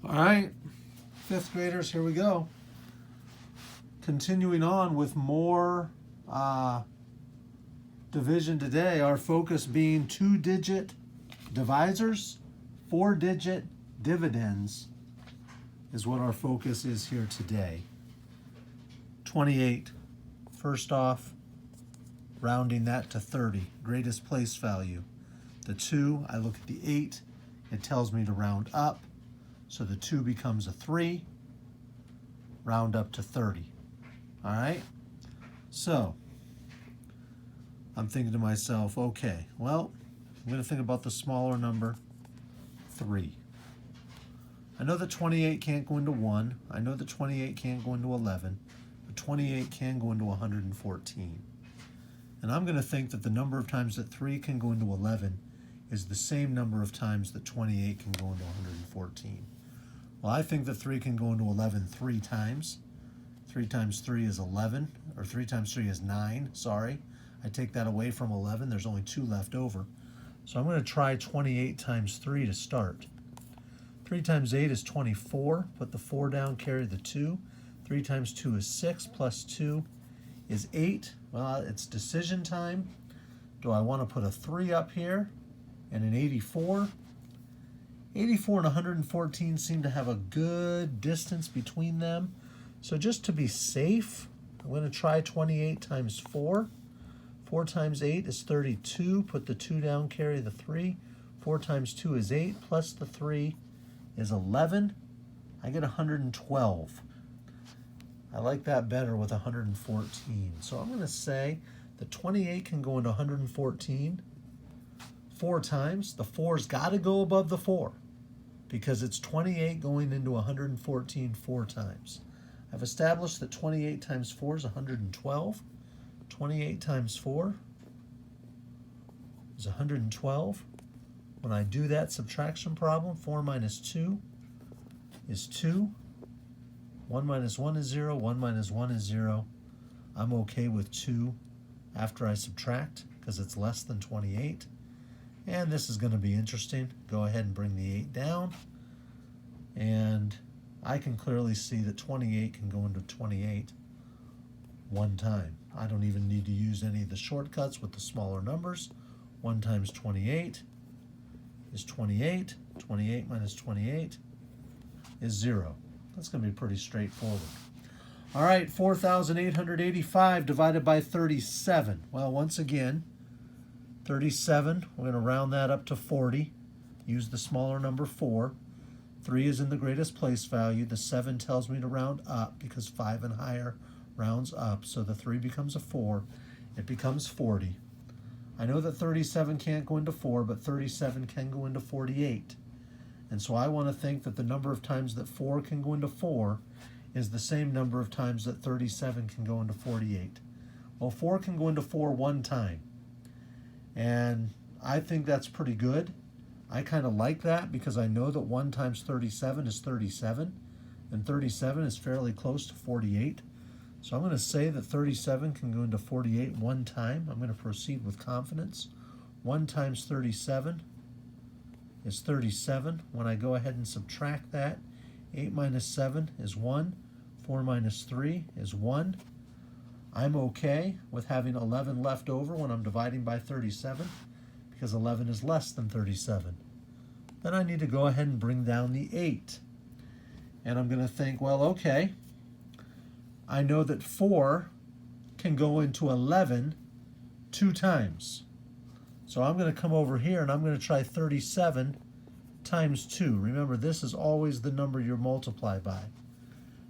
All right, fifth graders, here we go. Continuing on with more division today, our focus being 2-digit divisors, 4-digit dividends is what our focus is here today. 28, first off, rounding that to 30, greatest place value. The 2, I look at the 8, it tells me to round up. So the 2 becomes a 3, round up to 30. All right? So I'm thinking to myself, okay, well, I'm going to think about the smaller number, 3. I know that 28 can't go into 1. I know that 28 can't go into 11. But 28 can go into 114. And I'm going to think that the number of times that 3 can go into 11 is the same number of times that 28 can go into 114. Well, I think that 3 can go into 11 3 times. 3 times 3 is 11, or 3 times 3 is 9, sorry. I take that away from 11, there's only 2 left over. So I'm going to try 28 times 3 to start. 3 times 8 is 24, put the 4 down, carry the 2. 3 times 2 is 6, plus 2 is 8. Well, it's decision time. Do I want to put a 3 up here and an 84? 84 and 114 seem to have a good distance between them. So just to be safe, I'm going to try 28 times 4. 4 times 8 is 32. Put the 2 down, carry the 3. 4 times 2 is 8, plus the 3 is 11. I get 112. I like that better with 114. So I'm going to say that 28 can go into 114 4 times. The 4's got to go above the 4 because it's 28 going into 114 4 times. I've established that 28 times 4 is 112. 28 times 4 is 112. When I do that subtraction problem, 4 minus 2 is 2. 1 minus 1 is 0. 1 minus 1 is 0. I'm okay with 2 after I subtract because it's less than 28. And this is going to be interesting. Go ahead and bring the 8 down. And I can clearly see that 28 can go into 28 one time. I don't even need to use any of the shortcuts with the smaller numbers. 1 times 28 is 28. 28 minus 28 is 0. That's going to be pretty straightforward. All right, 4,885 divided by 37. Well, once again, 37, we're going to round that up to 40. Use the smaller number 4. 3 is in the greatest place value. The 7 tells me to round up because 5 and higher rounds up. So the 3 becomes a 4. It becomes 40. I know that 37 can't go into 4, but 37 can go into 48. And so I want to think that the number of times that 4 can go into 4 is the same number of times that 37 can go into 48. Well, 4 can go into 4 one time. And I think that's pretty good. I kind of like that because I know that 1 times 37 is 37, and 37 is fairly close to 48. So I'm going to say that 37 can go into 48 one time. I'm going to proceed with confidence. 1 times 37 is 37. When I go ahead and subtract that, 8 minus 7 is 1. 4 minus 3 is 1. I'm okay with having 11 left over when I'm dividing by 37 because 11 is less than 37. Then I need to go ahead and bring down the 8. And I'm going to think, well, okay, I know that 4 can go into 11 2 times. So I'm going to come over here and I'm going to try 37 times 2. Remember, this is always the number you multiply by.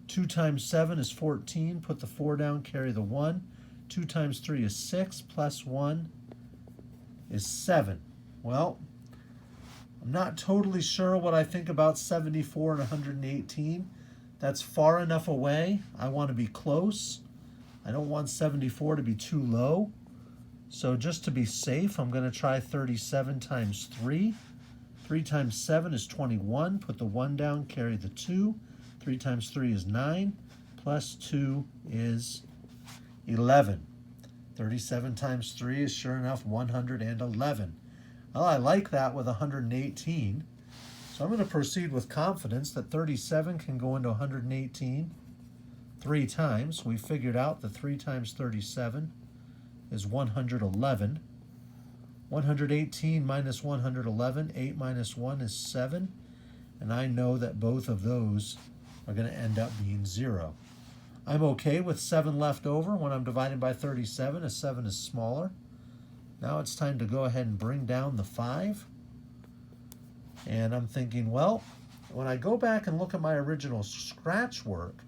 2 times 7 is 14. Put the 4 down, carry the 1. 2 times 3 is 6, plus 1 is 7. Well, I'm not totally sure what I think about 74 and 118. That's far enough away. I want to be close. I don't want 74 to be too low. So just to be safe, I'm going to try 37 times 3. 3 times 7 is 21. Put the 1 down, carry the 2. 3 times 3 is 9, plus 2 is 11. 37 times 3 is sure enough 111. Well, I like that with 118. So So I'm going to proceed with confidence that 37 can go into 118 3 times. We figured out that 3 times 37 is 111. 118 minus 111, 8 minus 1 is 7. And I know that both of those are going to end up being 0. I'm okay with 7 left over when I'm dividing by 37, as 7 is smaller. Now it's time to go ahead and bring down the 5. And I'm thinking, well, when I go back and look at my original scratch work,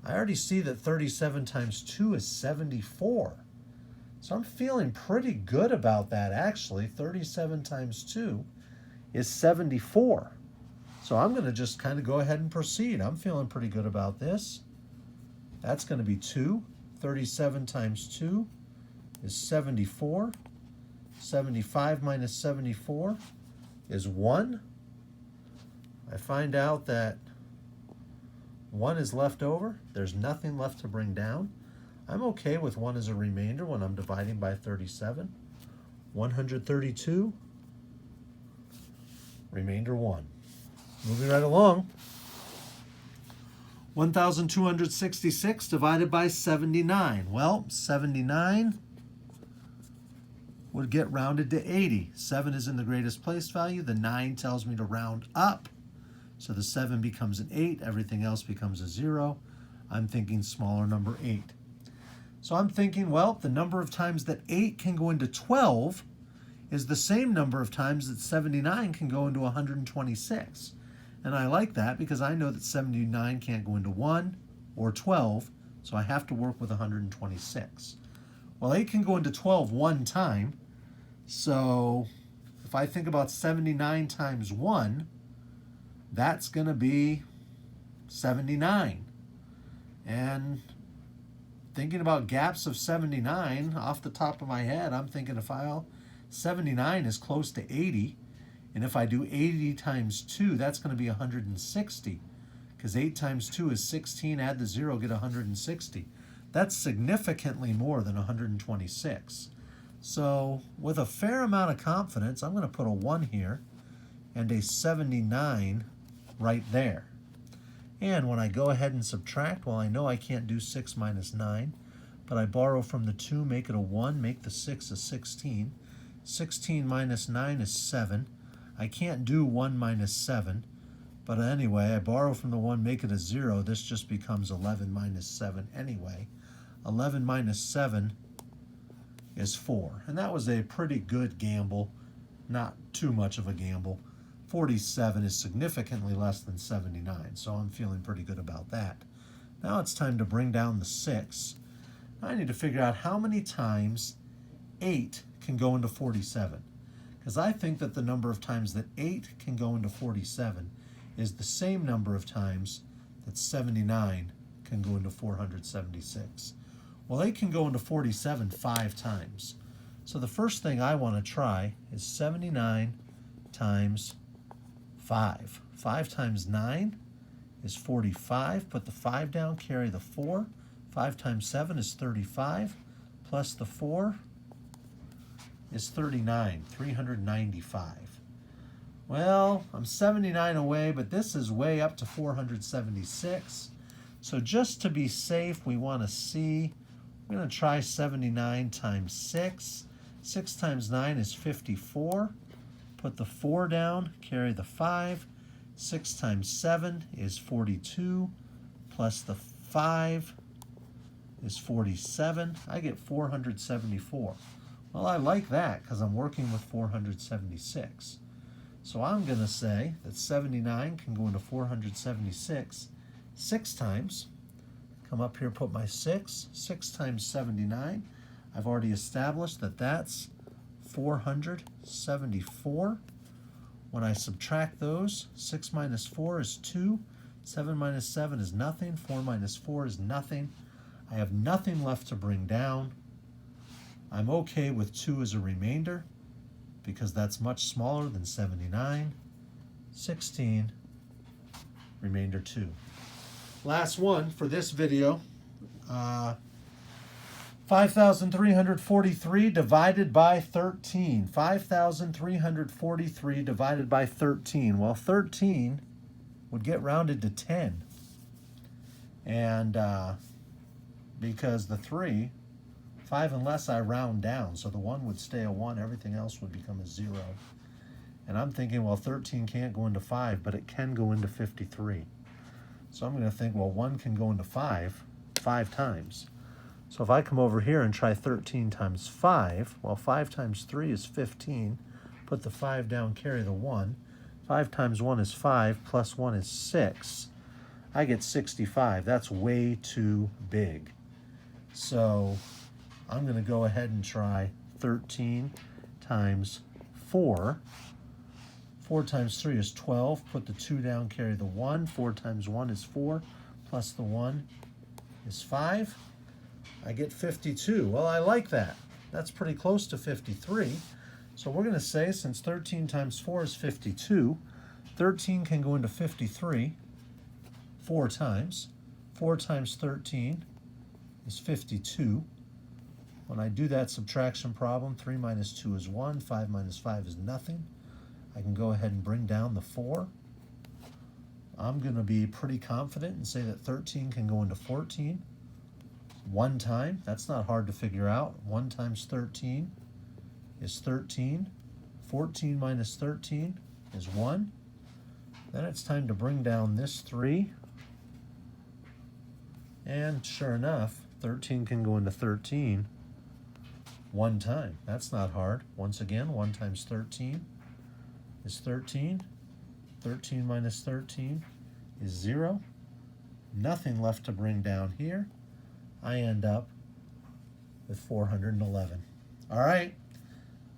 I already see that 37 times 2 is 74. So I'm feeling pretty good about that, actually. 37 times 2 is 74. So I'm going to just kind of go ahead and proceed. I'm feeling pretty good about this. That's going to be 2. 37 times 2 is 74. 75 minus 74 is 1. I find out that 1 is left over. There's nothing left to bring down. I'm okay with 1 as a remainder when I'm dividing by 37. 132, remainder 1. Moving right along. 1,266 divided by 79. Well, 79 would get rounded to 80. 7 is in the greatest place value. The 9 tells me to round up. So the 7 becomes an 8. Everything else becomes a 0. I'm thinking smaller number 8. So I'm thinking, well, the number of times that 8 can go into 12 is the same number of times that 79 can go into 126. And I like that because I know that 79 can't go into 1 or 12, so I have to work with 126. Well, 8 can go into 12 one time, so if I think about 79 times 1, that's going to be 79. And thinking about gaps of 79, off the top of my head, I'm thinking 79 is close to 80. And if I do 80 times 2, that's going to be 160. Because 8 times 2 is 16. Add the 0, get 160. That's significantly more than 126. So with a fair amount of confidence, I'm going to put a 1 here and a 79 right there. And when I go ahead and subtract, well, I know I can't do 6 minus 9, but I borrow from the 2, make it a 1, make the 6 a 16. 16 minus 9 is 7. I can't do 1 minus 7, but anyway, I borrow from the 1, make it a 0. This just becomes 11 minus 7 anyway. 11 minus 7 is 4. And that was a pretty good gamble, not too much of a gamble. 47 is significantly less than 79, so I'm feeling pretty good about that. Now it's time to bring down the 6. I need to figure out how many times 8 can go into 47. Because I think that the number of times that 8 can go into 47 is the same number of times that 79 can go into 476. Well, 8 can go into 47 5 times. So the first thing I want to try is 79 times 5. 5 times 9 is 45. Put the 5 down, carry the 4. 5 times 7 is 35. Plus the 4 is 39, 395. Well, I'm 79 away, but this is way up to 476. So just to be safe, we want to see, we're going to try 79 times 6. 6 times 9 is 54. Put the 4 down, carry the 5. 6 times 7 is 42, plus the 5 is 47. I get 474. Well, I like that because I'm working with 476. So I'm going to say that 79 can go into 476 6 times. Come up here, put my 6. 6 times 79. I've already established that that's 474. When I subtract those, 6 minus 4 is 2. 7 minus 7 is nothing. 4 minus 4 is nothing. I have nothing left to bring down. I'm okay with 2 as a remainder because that's much smaller than 79. 16, remainder 2. Last one for this video. 5,343 divided by 13. 5,343 divided by 13. Well, 13 would get rounded to 10. And because the 3, 5 and less I round down, so the 1 would stay a 1, everything else would become a 0. And I'm thinking, well, 13 can't go into 5, but it can go into 53. So I'm going to think, well, 1 can go into 5 times. So if I come over here and try 13 times 5, well, 5 times 3 is 15. Put the 5 down, carry the 1. 5 times 1 is 5, plus 1 is 6. I get 65. That's way too big. So I'm going to go ahead and try 13 times 4. 4 times 3 is 12. Put the 2 down, carry the 1. 4 times 1 is 4, plus the 1 is 5. I get 52. Well, I like that. That's pretty close to 53. So we're going to say, since 13 times 4 is 52, 13 can go into 53 4 times. 4 times 13 is 52. When I do that subtraction problem, 3 minus 2 is 1, 5 minus 5 is nothing. I can go ahead and bring down the 4. I'm going to be pretty confident and say that 13 can go into 14. 1 time, that's not hard to figure out. 1 times 13 is 13. 14 minus 13 is 1. Then it's time to bring down this 3. And sure enough, 13 can go into 13 1 time. That's not hard. Once again, 1 times 13 is 13. 13 minus 13 is 0. Nothing left to bring down here. I end up with 411. All right.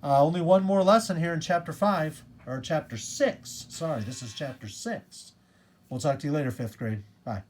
Only one more lesson here in chapter 5, or chapter 6. Sorry, this is chapter 6. We'll talk to you later, 5th grade. Bye.